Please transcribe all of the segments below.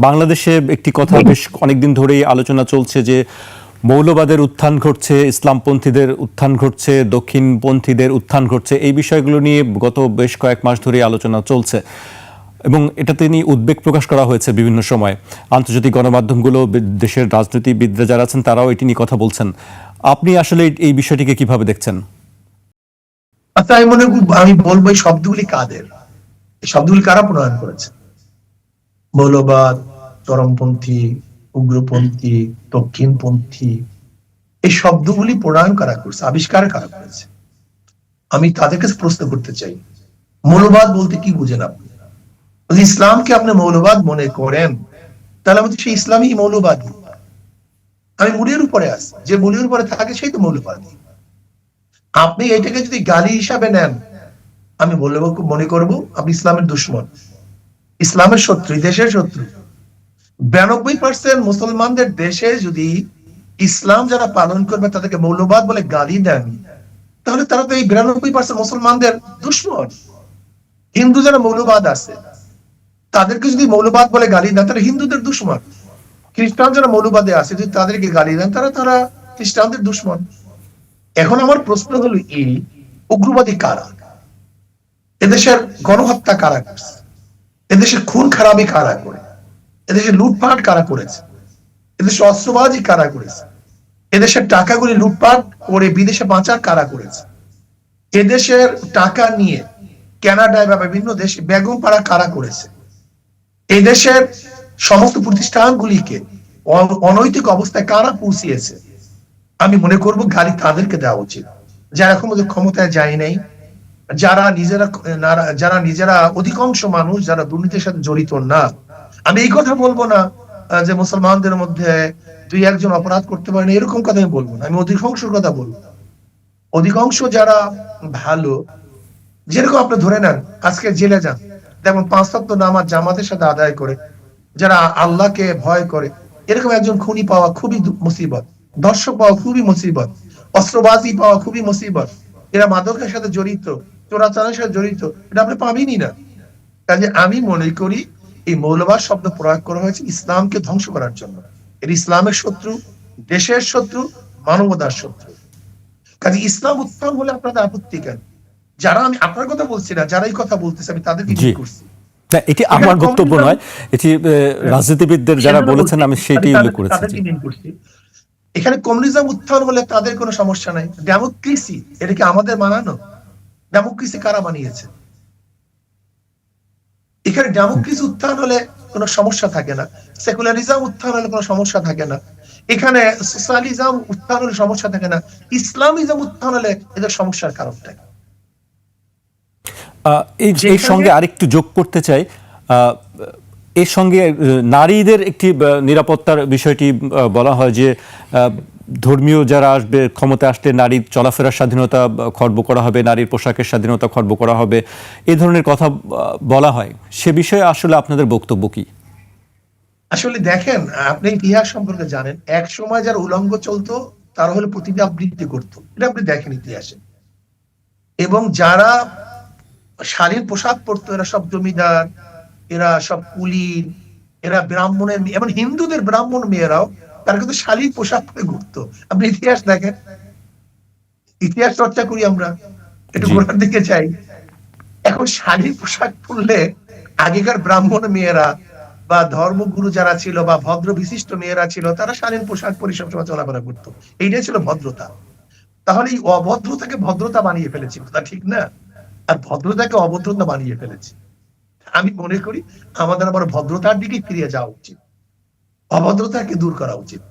বাংলাদেশে একটি কথা বেশ অনেকদিন ধরেই আলোচনা চলছে যে মৌলবাদের উত্থান ঘটছে, ইসলামপন্থীদের উত্থান ঘটছে, দক্ষিণপন্থীদের উত্থান ঘটছে। এই বিষয়গুলো নিয়ে গত বেশ কয়েক মাস ধরেই আলোচনা চলছে এবং এটাতে নিয়ে উদ্বেগ প্রকাশ করা হয়েছে বিভিন্ন সময়। আন্তর্জাতিক গণমাধ্যমগুলো, দেশের রাজনীতিবিদরা যারা আছেন তারাও এটি নিয়ে কথা বলছেন। আপনি আসলে এই বিষয়টিকে কিভাবে দেখছেন? আচ্ছা, আমি বলবো এই শব্দগুলি কাদের, এই শব্দগুলি কারা প্রণয়ন করেছে? মৌলবাদ, চরমপন্থী, উগ্রপন্থী, দক্ষিণপন্থী, এই শব্দগুলি প্রণয়ন কারা করছে, আবিষ্কার কারা করেছে? আমি তাদের কাছে প্রশ্ন করতে চাই, মৌলবাদ বলতে কি বুঝেন আপনি? যদি ইসলামকে আপনি মৌলবাদ মনে করেন, তাহলে আমাদের সেই ইসলামই মৌলবাদ। আমি মুড়ির উপরে আছি, যে মুড়ির উপরে থাকে সেই তো মৌলবাদ। আপনি এটাকে যদি গালি হিসাবে নেন, আমি বলবো, মনে করবো আপনি ইসলামের দুশ্মন, ইসলামের শত্রু, দেশের শত্রু। 92% মুসলমানদের দেশে যদি ইসলাম যারা পালন করবে তাদেরকে মৌলবাদ বলে গালি দেন, তাহলে তারা তো এই 92% মুসলমানদের দুশ্মন। হিন্দু যারা মৌলবাদ আছে তাদেরকে যদি মৌলবাদ বলে গালি দেন, তারা হিন্দুদের দুশ্মন। খ্রিস্টান যারা মৌলবাদে আছে যদি তাদেরকে গালি দেন, তারা খ্রিস্টানদের দুশ্মন। এখন আমার প্রশ্ন হলো, এই উগ্রবাদী কারা? এদেশের গণহত্যা কারা করছে? এদেশের খুন খারাপি কারা করে? এদেশের লুটপাট কারা করেছে? এদেশের অস্ত্রবাজি কারা করেছে? এদেশের টাকাগুলি লুটপাট করে বিদেশে পাচার কারা করেছে? এদেশের টাকা নিয়ে কানাডায় বা বিভিন্ন দেশে বেগম পাড়া কারা করেছে? এই দেশের সমস্ত প্রতিষ্ঠানগুলিকে অনৈতিক অবস্থায় কারা পৌঁছিয়েছে? আমি মনে করব গালি তাদেরকে দেওয়া উচিত, যারা এখন ক্ষমতায় যায় নাই, যারা নিজেরা অধিকাংশ মানুষ যারা দুর্নীতির সাথে জড়িত না। আমি এই কথা বলবো না যে মুসলমানদের মধ্যে দুই একজন অপরাধ করতে পারে না, এরকম কথা আমি বলবো না। আমি অধিকাংশের কথা বলবো। অধিকাংশ যারা ভালো, যেরকম আপনি ধরে নেন আজকে জেলে যান, যেমন 5 ওয়াক্ত নামাজ জামাতের সাথে আদায় করে, যারা আল্লাহকে ভয় করে, এরকম একজন খুনি পাওয়া খুবই মুসিবত, ধর্ষক পাওয়া খুবই মুসিবত, অস্ত্রবাজি পাওয়া খুবই মুসিবত, এরা মাদকের সাথে জড়িত, চোরাচালানের সাথে জড়িত, এটা আপনি পাবেনই না। কাজে আমি মনে করি এই মৌলবাদ শব্দ প্রয়োগ করা হয়েছে ইসলামকে ধ্বংস করার জন্য। এর ইসলামের শত্রু, দেশের শত্রু, মানবতার শত্রু। কাজে ইসলাম উত্থান হলে আপনাদের আপত্তি কেন? যারা, আমি আপনার কথা বলছি না, যারা এই কথা বলতেছে আমি তাদেরকে জিজ্ঞেস করছি। না, এটি আমার বক্তব্য নয়, এটি রাজনীতিবিদদের যারা বলেছেন আমি সেটি উল্লেখ করেছি। এখানে কমিউনিজম উত্থান হলে তাদের কোনো সমস্যা নাই। ডেমোক্রেসি, এটা কি আমাদের বানানো? ডেমোক্রেসি কারা বানিয়েছে? এখানে ডেমোক্রেসি উত্থান হলে কোনো সমস্যা থাকে না, সেকুলারিজম উত্থান হলে কোনো সমস্যা থাকে না, এখানে সোশ্যালিজম উত্থান হলে সমস্যা থাকে না, ইসলামিজম উত্থান হলে এদের সমস্যার কারণটা কি? এর সঙ্গে আরেকটু যোগ করতে চাই, এর সঙ্গে নারীদের একটি নিরাপত্তার বিষয়টি বলা হয় যে ধর্মীয় যারা আসবে, ক্ষমতা আসলে নারীর চলাফেরার স্বাধীনতা খর্ব করা হবে, নারীর পোশাকের স্বাধীনতা খর্ব করা হবে, এই ধরনের কথা বলা হয়। সে বিষয়ে আসলে আপনাদের বক্তব্য কি? আসলে দেখেন, আপনি ইতিহাস সম্পর্কে জানেন, এক সময় যারা উলঙ্গ চলতো তারা হলো প্রতিটা আবৃত্তি করতো, এটা আপনি দেখেন ইতিহাসে। এবং যারা শালীন পোশাক পরতো এরা সব জমিদার, এরা সব কুলীন, এরা ব্রাহ্মণের, এবং হিন্দুদের ব্রাহ্মণ মেয়েরাও তারা কিন্তু শালীন পোশাক পরে ঘুরতো। আপনি ইতিহাস দেখেন, ইতিহাস চর্চা করি আমরা, একটু গোড়ার দিকে চাই। এখন শালীন পোশাক পরলে আগেকার ব্রাহ্মণ মেয়েরা বা ধর্মগুরু যারা ছিল বা ভদ্র বিশিষ্ট মেয়েরা ছিল, তারা শালীন পোশাক পরে সবসময় চলাফেরা করতো, এইটাই ছিল ভদ্রতা। তাহলে এই অভদ্রতাকে ভদ্রতা বানিয়ে ফেলেছি, তা ঠিক না? আর ভদ্রতাকে অভদ্রতা বানিয়ে ফেলেছি। আমি মনে করি আমাদের আবার ভদ্রতার দিকে ফিরে যাওয়া উচিত, অভদ্রতাকে দূর করা উচিত।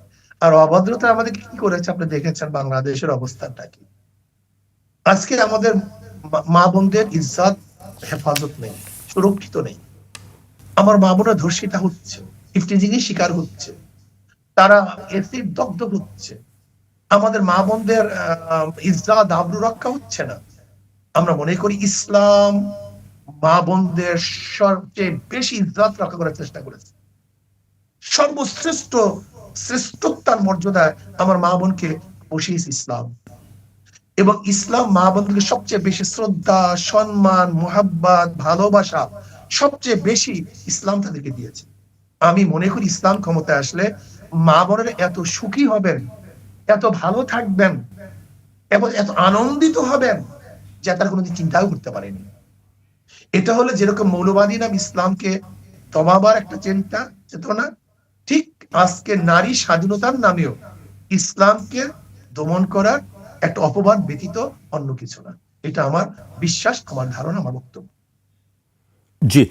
আর অভদ্রতা আমাদের কি করেছে আপনি দেখেছেন, বাংলাদেশের অবস্থানটা কি? আজকে আমাদের মা বোনদের ইজ্জত হেফাজত নেই, সুরক্ষিত নেই। আমার মা বোনরা ধর্ষিতা হচ্ছে, ইফটিজিংয়ের শিকার হচ্ছে, তারা এসিড দগ্ধ হচ্ছে, আমাদের মা বোনদের ইজ্জত আবরু রক্ষা হচ্ছে না। আমরা মনে করি ইসলাম মা বোনদের সবচেয়ে বেশি ইজ্জত রক্ষা করার চেষ্টা করেছে। সর্বশ্রেষ্ঠ শ্রেষ্ঠত্বের মর্যাদায় আমার মা বোনকে বসিয়েছে ইসলাম। এবং ইসলাম মা বোনকে সবচেয়ে বেশি শ্রদ্ধা, সম্মান, মোহাব্বত, ভালোবাসা সবচেয়ে বেশি ইসলাম তাদেরকে দিয়েছে। আমি মনে করি ইসলাম ক্ষমতায় আসলে মা বোনেরা এত সুখী হবেন, এত ভালো থাকবেন এবং এত আনন্দিত হবেন যা তারা কোনোদিন চিন্তাও করতে পারেনি। এটা হলো যেরকম মৌলবাদী নাম ইসলামকে দমাবার একটা চিন্তা চেতনা, ঠিক আজকে নারী স্বাধীনতার নামেও ইসলামকে দমন করার একটা অপবাদ ব্যতীত অন্য কিছু না। এটা আমার বিশ্বাস, আমার ধারণা, আমার বক্তব্য। জি।